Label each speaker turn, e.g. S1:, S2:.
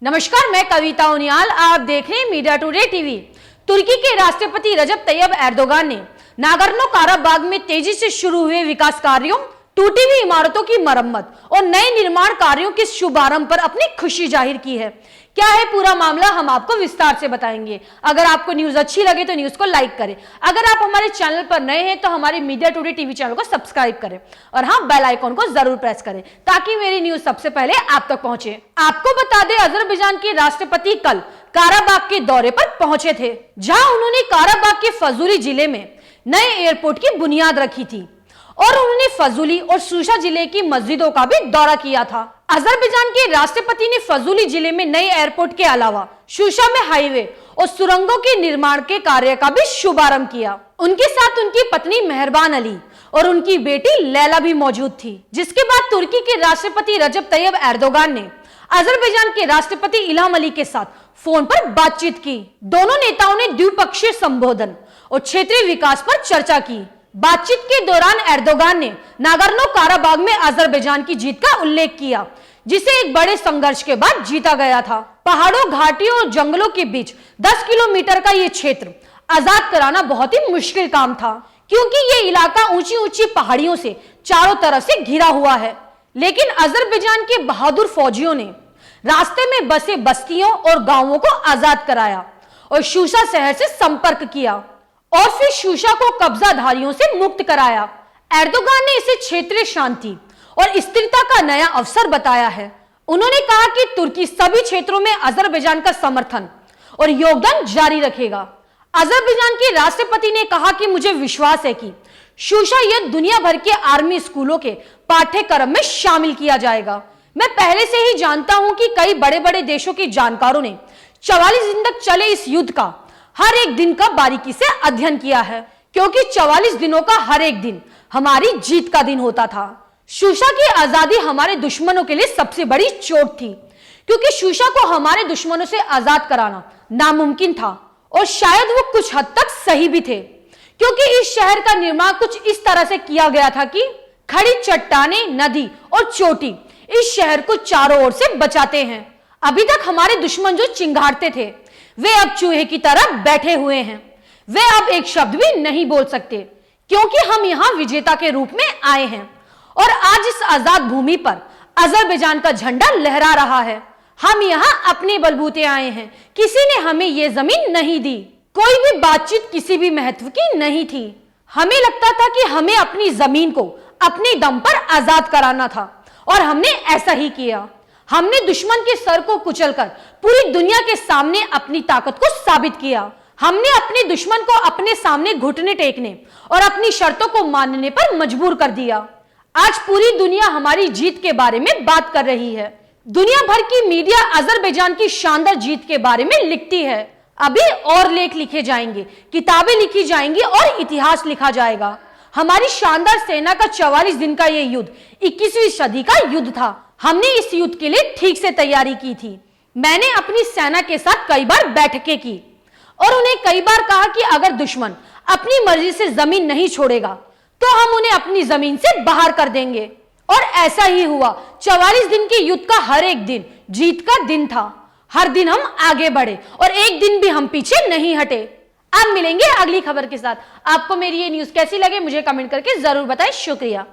S1: नमस्कार, मैं कविता उनियाल। आप देख रहे हैं मीडिया टुडे टीवी। तुर्की के राष्ट्रपति रजब तैयब एर्दोगान ने नागोर्नो काराबाग में तेजी से शुरू हुए विकास कार्यों, टूटी हुई इमारतों की मरम्मत और नए निर्माण कार्यों के शुभारंभ पर अपनी खुशी जाहिर की है। क्या है पूरा मामला, हम आपको विस्तार से बताएंगे। अगर आपको न्यूज अच्छी लगे तो न्यूज को लाइक करें। अगर आप हमारे चैनल पर नए हैं तो हमारे मीडिया टुडे टीवी चैनल को सब्सक्राइब करें और हाँ, बेल आइकॉन को जरूर प्रेस करें ताकि मेरी न्यूज सबसे पहले आप तक पहुंचे। आपको बता दें, अजरबैजान के राष्ट्रपति कल काराबाग के दौरे पर पहुंचे थे, जहां उन्होंने काराबाग के फजूली जिले में नए एयरपोर्ट की बुनियाद रखी थी और उन्होंने फजूली और शूशा जिले की मस्जिदों का भी दौरा किया था। अजरबैजान के राष्ट्रपति ने फजूली जिले में नए एयरपोर्ट के अलावा शूशा में हाईवे और सुरंगों के निर्माण के कार्य का भी शुभारंभ किया। उनके साथ उनकी पत्नी मेहरबान अली और उनकी बेटी लैला भी मौजूद थी। जिसके बाद तुर्की के राष्ट्रपति रजब तैयब एर्दोगान ने अजरबैजान के राष्ट्रपति इल्हाम अली के साथ फोन पर बातचीत की। दोनों नेताओं ने द्विपक्षीय संबोधन और क्षेत्रीय विकास पर चर्चा की। बातचीत के दौरान एर्दोगान ने नागोर्नो काराबाग में अजरबैजान की जीत का उल्लेख किया, जिसे एक बड़े संघर्ष के बाद जीता गया था। पहाड़ों, घाटियों और जंगलों के बीच 10 किलोमीटर का ये क्षेत्र आजाद कराना बहुत ही मुश्किल काम था, क्योंकि ये इलाका ऊंची ऊंची पहाड़ियों से चारों तरफ से घिरा हुआ है। लेकिन अजरबैजान के बहादुर फौजियों ने रास्ते में बसे बस्तियों और गांवों को आजाद कराया और शूशा शहर से संपर्क किया और फिर शूशा को कब्जाधारियों से मुक्त कराया। एर्दोगान ने इसे क्षेत्रीय शांति और स्थिरता का नया अवसर बताया है। उन्होंने कहा कि तुर्की सभी क्षेत्रों में अजरबैजान का समर्थन और योगदान जारी रखेगा। अजरबैजान के राष्ट्रपति ने कहा कि मुझे विश्वास है कि शूशा युद्ध दुनिया भर के आर्मी स्कूलों के पाठ्यक्रम में शामिल किया जाएगा। मैं पहले से ही जानता हूं कि कई बड़े बड़े देशों के जानकारों ने 44 दिन तक चले इस युद्ध का हर एक दिन का बारीकी से अध्ययन किया है, क्योंकि 44 दिनों का हर एक दिन हमारी जीत का दिन होता था। शूशा की आजादी हमारे दुश्मनों के लिए सबसे बड़ी चोट थी, क्योंकि शूशा को हमारे दुश्मनों से आजाद कराना नामुमकिन था और शायद वो कुछ हद तक सही भी थे, क्योंकि इस शहर का निर्माण कुछ इस तरह से किया गया था कि खड़ी चट्टानें, नदी और चोटी इस शहर को चारों ओर से बचाते हैं। अभी तक हमारे दुश्मन जो चिंगारते थे, वे अब चूहे की तरह बैठे हुए हैं। वे अब एक शब्द भी नहीं बोल सकते, क्योंकि हम यहाँ विजेता के रूप में आए हैं और आज इस आजाद भूमि पर अजरबैजान का झंडा लहरा रहा है। हम यहाँ अपने बलबूते आए हैं, किसी ने हमें ये जमीन नहीं दी। कोई भी बातचीत किसी भी महत्व की नहीं थी। हमें लगता था कि हमें अपनी जमीन को अपने दम पर आजाद कराना था और हमने ऐसा ही किया। हमने दुश्मन के सर को कुचलकर पूरी दुनिया के सामने अपनी ताकत को साबित किया। हमने अपने दुश्मन को अपने सामने घुटने टेकने और अपनी शर्तों को मानने पर मजबूर कर दिया। आज पूरी दुनिया हमारी जीत के बारे में बात कर रही है। दुनिया भर की मीडिया अजरबैजान की शानदार जीत के बारे में लिखती है। अभी और लेख लिखे जाएंगे, किताबें लिखी जाएंगी और इतिहास लिखा जाएगा। हमारी शानदार सेना का 44 दिन का यह युद्ध 21वीं सदी का युद्ध था। हमने इस युद्ध के लिए ठीक से तैयारी की थी। मैंने अपनी सेना के साथ कई बार बैठकें की और उन्हें कई बार कहा कि अगर दुश्मन अपनी मर्जी से जमीन नहीं छोड़ेगा तो हम उन्हें अपनी जमीन से बाहर कर देंगे। और ऐसा ही हुआ। 44 दिन के युद्ध का हर एक दिन जीत का दिन था। हर दिन हम आगे बढ़े और एक दिन भी हम पीछे नहीं हटे। अब मिलेंगे अगली खबर के साथ। आपको मेरी ये न्यूज कैसी लगे मुझे कमेंट करके जरूर बताएं। शुक्रिया।